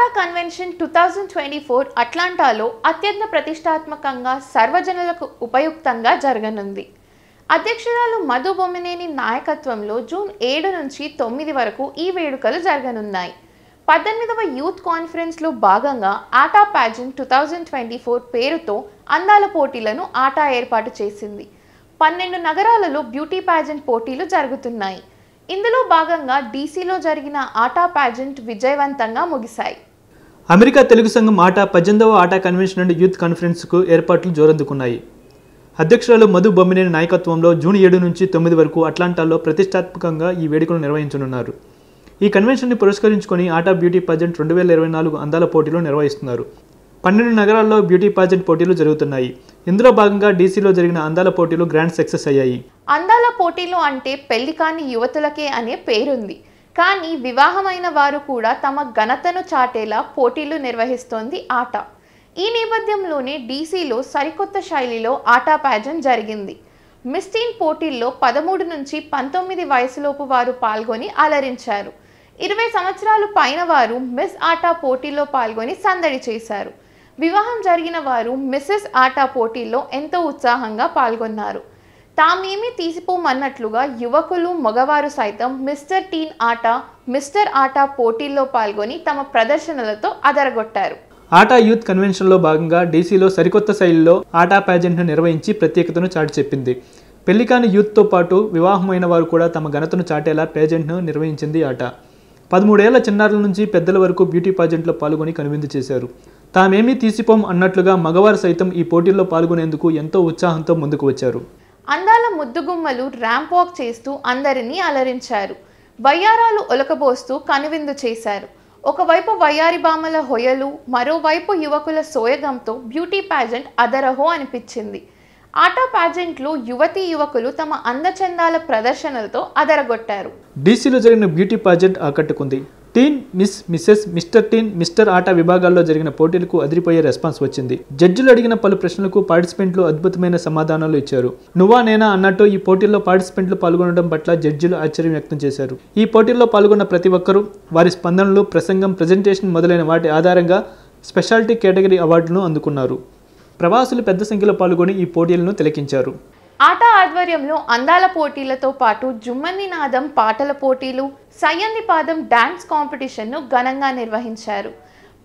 ఆటా convention 2024 అట్లాంటాలో అత్యంత ప్రతిష్టాత్మకంగా సర్వజనులకు ఉపయుక్తంగా జరగనుంది. అధ్యక్షురాలు మధు బొమ్మినేని నాయకత్వంలో జూన్ 7 నుంచి 9 వరకు ఈ వేడుకలు జరగనున్నాయి. 18వ యూత్ కాన్ఫరెన్స్లో భాగంగా ఆటా ప్యాజెంట్ 2024 పేరుతో అందాల పోటీలను ఆటా ఏర్పాటు చేసింది. 12 నగరాలలో బ్యూటీ ప్యాజెంట్ పోటీలు జరుగుతున్నాయి. ఇందులో భాగంగా డీసీలో జరిగిన ఆటా ప్యాజెంట్ విజయవంతంగా ముగిశాయి. అమెరికా తెలుగు సంఘం ఆటా 18వ ఆటా కన్వెన్షన్ అండ్ యూత్ కాన్ఫరెన్స్కు ఏర్పాట్లు జోరందుకున్నాయి. అధ్యక్షురాలు మధు బొమ్మినేని నాయకత్వంలో జూన్ 7 నుంచి 9 వరకు అట్లాంటాలో ప్రతిష్టాత్మకంగా ఈ వేడుకలు నిర్వహించనున్నారు. ఈ కన్వెన్షన్ని పురస్కరించుకొని ఆటా బ్యూటీ పాజెంట్ 2024 అందాల పోటీలు నిర్వహిస్తున్నారు. 12 నగరాల్లో బ్యూటీ పాజెంట్ పోటీలు జరుగుతున్నాయి. ఇందులో భాగంగా డీసీలో జరిగిన అందాల పోటీలు గ్రాండ్ సక్సెస్ అయ్యాయి. అందాల పోటీలు అంటే పెళ్లి కాని యువతులకే అనే పేరుంది. కానీ వివాహమైన వారు కూడా తమ ఘనతను చాటేలా పోటీలు నిర్వహిస్తోంది ఆటా. ఈ నేపథ్యంలోనే డీసీలో సరికొత్త శైలిలో ఆటా ప్యాజెంట్ జరిగింది. మిస్ టీన్ పోటీల్లో 13 నుంచి 19 వయసులోపు వారు పాల్గొని అలరించారు. 20 సంవత్సరాలు పైన వారు మిస్ ఆటా పోటీలో పాల్గొని సందడి చేశారు. వివాహం జరిగిన వారు మిస్సెస్ ఆటా పోటీల్లో ఎంతో ఉత్సాహంగా పాల్గొన్నారు. తామేమీ తీసిపోమన్నట్లుగా యువకులు మగవారు సైతం మిస్టర్ టీన్ ఆటా, మిస్టర్ ఆటా పోటీల్లో పాల్గొని తమ ప్రదర్శనలతో అదరగొట్టారు. ఆటా యూత్ కన్వెన్షన్లో భాగంగా డీసీలో సరికొత్త శైలిలో ఆటా ప్యాజెంట్ను నిర్వహించి ప్రత్యేకతను చాటి చెప్పింది. పెళ్లికాని యూత్తో పాటు వివాహమైన వారు కూడా తమ ఘనతను చాటేలా ప్యాజెంట్ను నిర్వహించింది ఆటా. 13 ఏళ్ల చిన్నారుల నుంచి పెద్దల వరకు బ్యూటీ పాజెంట్లో పాల్గొని కనువిందు చేశారు. తామేమీ తీసిపోం అన్నట్లుగా మగవారు సైతం ఈ పోటీల్లో పాల్గొనేందుకు ఎంతో ఉత్సాహంతో ముందుకు వచ్చారు. అందాల ముద్దుగుమ్మలు ర్యాంప్ వాక్ చేస్తూ అందరినీ అలరించారు. వయ్యారాలు ఒలకబోస్తూ కనువిందు చేశారు. ఒకవైపు వయ్యారి బామల హొయలు, మరోవైపు యువకుల సోయగంతో బ్యూటీ ప్యాజెంట్ అదరహో అనిపించింది. ఆటా ప్యాజెంట్లో యువతీ యువకులు తమ అందచందాల ప్రదర్శనలతో అదరగొట్టారు. డీసీలో జరిగిన బ్యూటీ పాజెంట్ ఆకట్టుకుంది. టీన్, మిస్, మిసెస్, మిస్టర్ టీన్, మిస్టర్ ఆటా విభాగాల్లో జరిగిన పోటీలకు అదిరిపోయే రెస్పాన్స్ వచ్చింది. జడ్జిలు అడిగిన పలు ప్రశ్నలకు పార్టిసిపెంట్లు అద్భుతమైన సమాధానాలు ఇచ్చారు. నువ్వా నేనా అన్నట్టు ఈ పోటీల్లో పార్టిసిపెంట్లు పాల్గొనడం పట్ల జడ్జిలు ఆశ్చర్యం వ్యక్తం చేశారు. ఈ పోటీల్లో పాల్గొన్న ప్రతి ఒక్కరూ వారి స్పందనలు, ప్రసంగం, ప్రెజెంటేషన్ మొదలైన వాటి ఆధారంగా స్పెషాలిటీ కేటగిరీ అవార్డులను అందుకున్నారు. ప్రవాసులు పెద్ద సంఖ్యలో పాల్గొని ఈ పోటీలను తిలకించారు. ఆటా ఆధ్వర్యంలో అందాల పోటీలతో పాటు జుమ్మంది నాదం పాటల పోటీలు, సయ్యంది పాదం డాన్స్ కాంపిటీషన్ను ఘనంగా నిర్వహించారు.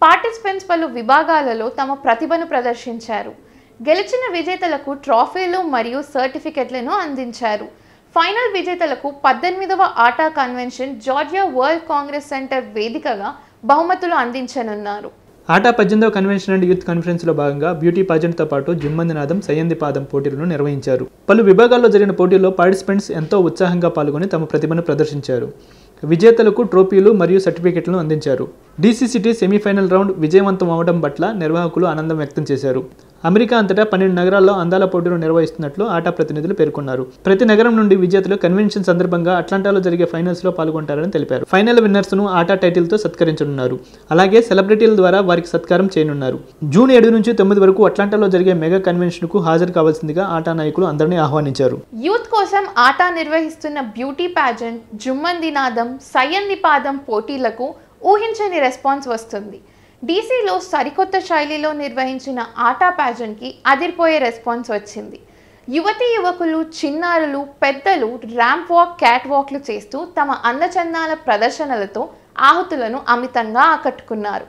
పార్టిసిపెంట్స్ పలు విభాగాలలో తమ ప్రతిభను ప్రదర్శించారు. గెలిచిన విజేతలకు ట్రాఫీలు మరియు సర్టిఫికెట్లను అందించారు. ఫైనల్ విజేతలకు 18వ ATA convention Georgia world congress center వేదికగా బహుమతులు అందించనున్నారు. ఆటా 18వ కన్వెన్షన్ అండ్ యూత్ కాన్ఫరెన్స్లో భాగంగా బ్యూటీ పాజెంట్తో పాటు జుమ్మంది నాదం, సయ్యంది పాదం పోటీలను నిర్వహించారు. పలు విభాగాల్లో జరిగిన పోటీల్లో పార్టిసిపెంట్స్ ఎంతో ఉత్సాహంగా పాల్గొని తమ ప్రతిభను ప్రదర్శించారు. విజేతలకు ట్రోఫీలు మరియు సర్టిఫికెట్లను అందించారు. డీసీ సిటీ సెమీఫైనల్ రౌండ్ విజయవంతం అవడం పట్ల నిర్వాహకులు ఆనందం వ్యక్తం చేశారు. అమెరికా అంతటా 12 నగరాల్లో అందాల పోటీలు నిర్వహిస్తున్నట్లు ఆటా ప్రతినిధులు పేర్కొన్నారు. ప్రతి నగరం నుండి విజేతలు కన్వెన్షన్ సందర్భంగా అట్లాంటాలో జరిగే ఫైనల్స్లో పాల్గొంటారని తెలిపారు. ఫైనల్ విన్నర్స్ను ఆటా టైటిల్తో సత్కరించనున్నారు. అలాగే సెలబ్రిటీల ద్వారా వారికి సత్కారం చేయనున్నారు. జూన్ 7 నుంచి 9 వరకు అట్లాంటాలో జరిగే మెగా కన్వెన్షన్కు హాజరు కావాల్సిందిగా ఆటా నాయకులు అందరినీ ఆహ్వానించారు. యూత్ కోసం ఆటా నిర్వహిస్తున్న బ్యూటీ ప్యాజెంట్, జుమ్మంది నాదం, సయ్యంది పాదం పోటీలకు ఊహించని రెస్పాన్స్ వస్తుంది. డీసీలో సరికొత్త శైలిలో నిర్వహించిన ఆటా ప్యాజెంట్కి అదిరిపోయే రెస్పాన్స్ వచ్చింది. యువతీ యువకులు, చిన్నారులు, పెద్దలు ర్యాంప్ వాక్, క్యాట్ వాక్లు చేస్తూ తమ అందచందాల ప్రదర్శనలతో ఆహుతులను అమితంగా ఆకట్టుకున్నారు.